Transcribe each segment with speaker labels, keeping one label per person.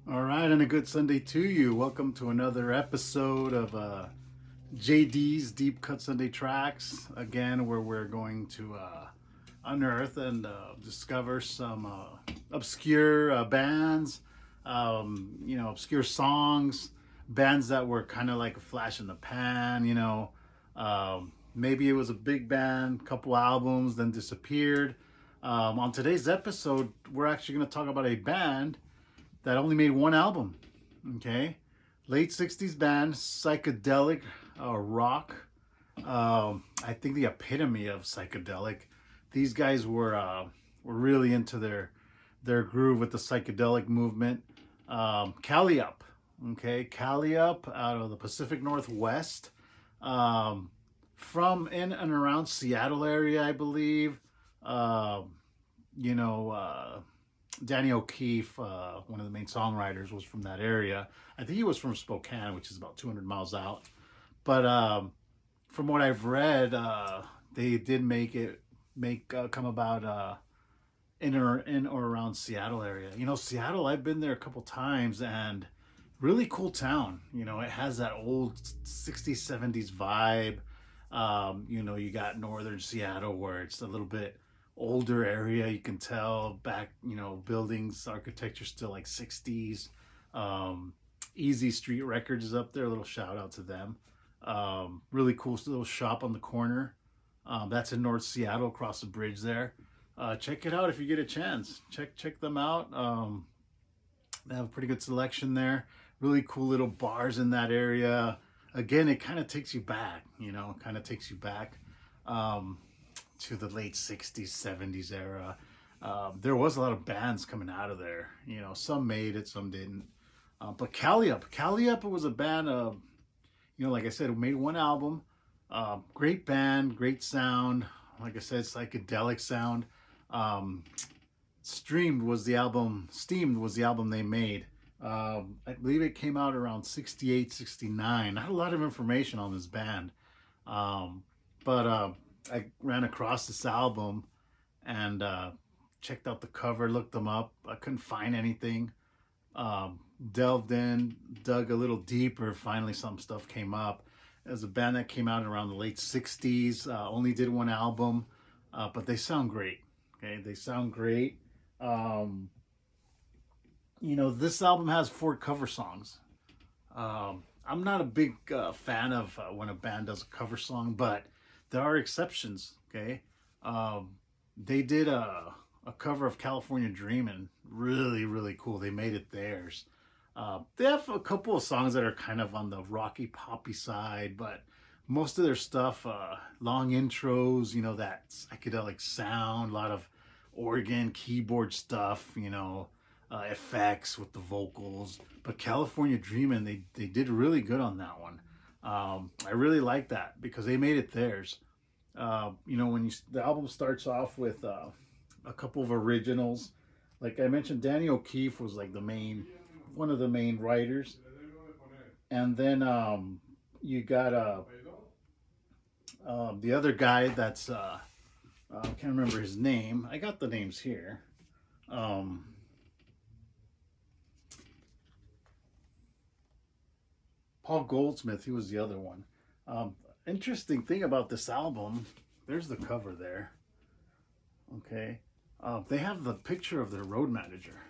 Speaker 1: All right, and a good Sunday to you. Welcome to another episode of JD's Deep Cut Sunday Tracks. Again, where we're going to unearth and discover some obscure bands, obscure songs, bands that were kind of like a flash in the pan. Maybe it was a big band, couple albums, then disappeared. On today's episode, we're actually going to talk about a band that only made one album. Okay, late '60s band, psychedelic rock. I think the epitome of psychedelic. These guys were really into their groove with the psychedelic movement. Caliup, okay, Caliup out of the Pacific Northwest, from in and around Seattle area, I believe. You know. Danny O'Keefe, one of the main songwriters, was from that area. I think he was from Spokane, which is about 200 miles out. But from what I've read, they did come about in or around Seattle area. Seattle, I've been there a couple times, and really cool town. It has that old 60s, 70s vibe. You got northern Seattle where it's a little bit older area. You can tell back, buildings, architecture still like 60s. Easy Street Records is up there. A little shout out to them. Really cool little shop on the corner. That's in North Seattle, across the bridge there. Check it out if you get a chance. Check them out. They have a pretty good selection there. Really cool little bars in that area. Again, it kind of takes you back. To the late 60s, 70s era. There was a lot of bands coming out of there. Some made it, some didn't. But Caliup was a band of, like I said, it made one album. Great band, great sound. Like I said, psychedelic sound. Steamed was the album they made. I believe it came out around 68, 69. Not a lot of information on this band. But I ran across this album and checked out the cover, looked them up. I couldn't find anything. Delved in, dug a little deeper. Finally, some stuff came up. It was a band that came out around the late 60s. Only did one album, but they sound great. Okay, they sound great. This album has 4 cover songs. I'm not a big fan of when a band does a cover song, but there are exceptions. Okay, they did a cover of California Dreamin'. Really, really cool. They made it theirs. They have a couple of songs that are kind of on the rocky poppy side, but most of their stuff, long intros, that psychedelic sound, a lot of organ, keyboard stuff, effects with the vocals. But California Dreamin', they did really good on that one. I really like that because they made it theirs. When the album starts off with a couple of originals, like I mentioned, Danny O'Keefe was like one of the main writers, and then you got the other guy that's I can't remember his name. I got the names here. Paul Goldsmith, he was the other one. Interesting thing about this album, there's the cover there. Okay. They have the picture of their road manager.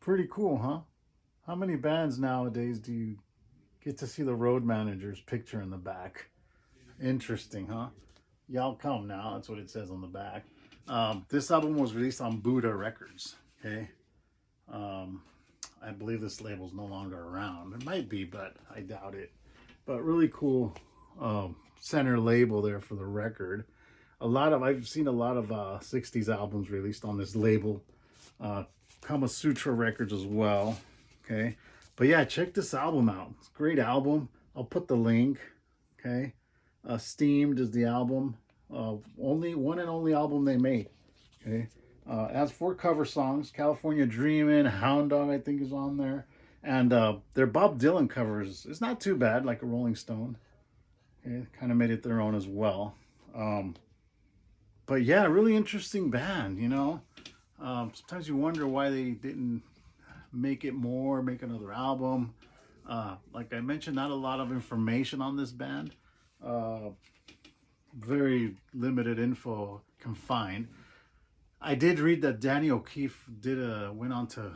Speaker 1: Pretty cool, huh? How many bands nowadays do you get to see the road manager's picture in the back? Interesting, huh? Y'all come now, that's what it says on the back. This album was released on Buddha Records. Okay. I believe this label's no longer around. It might be, but I doubt it. But really cool center label there for the record. I've seen a lot of 60s albums released on this label. Kama Sutra Records as well. Okay. But yeah, check this album out. It's a great album. I'll put the link. Okay. Steamed is the album. Only album they made. Okay. It has 4 cover songs. California Dreamin', Hound Dog, I think, is on there. And their Bob Dylan covers is not too bad, like a Rolling Stone. Okay, kind of made it their own as well. But yeah, really interesting band, Sometimes you wonder why they didn't make it more, make another album. Like I mentioned, not a lot of information on this band. Uh, very limited info, confined. I did read that Danny O'Keefe went on to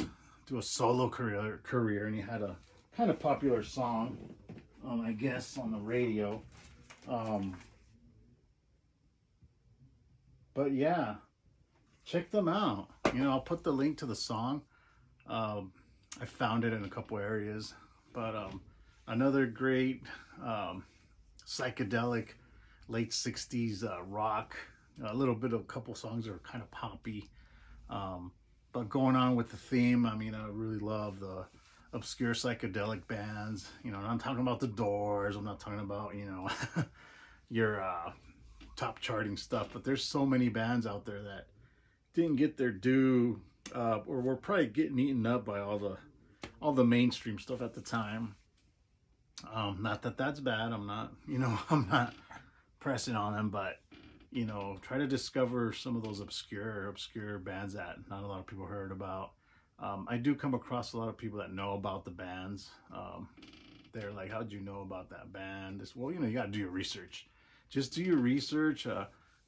Speaker 1: do a solo career, and he had a kind of popular song, I guess, on the radio. Um, but yeah, check them out. You know, I'll put the link to the song. Um, I found it in a couple areas, but another great psychedelic late 60s rock. A little bit of a couple songs that are kind of poppy. But going on with the theme, I mean, I really love the obscure psychedelic bands. You know, I'm talking about the Doors. I'm not talking about, you know, your top charting stuff. But there's so many bands out there that didn't get their due, or were probably getting eaten up by all the mainstream stuff at the time. Not that that's bad. I'm not, you know, I'm not pressing on them, but you know, try to discover some of those obscure bands that not a lot of people heard about. I do come across a lot of people that know about the bands. They're like, how'd you know about that band? Well, you know, you got to do your research. Just do your research.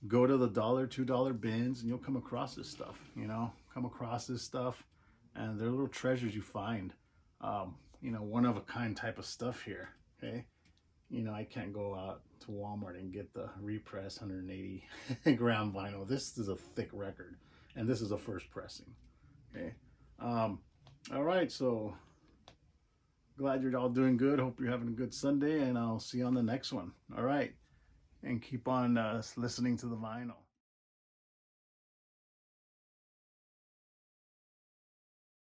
Speaker 1: Go to the $1, $2 bins, and you'll come across this stuff. You know, come across this stuff, and they're little treasures you find. You know, one of a kind type of stuff here. Okay, you know, I can't go out to Walmart and get the repress 180 gram vinyl. This is a thick record, and this is a first pressing. Okay. All right, so glad you're all doing good. Hope you're having a good Sunday, and I'll see you on the next one. All right, and keep on listening to the vinyl.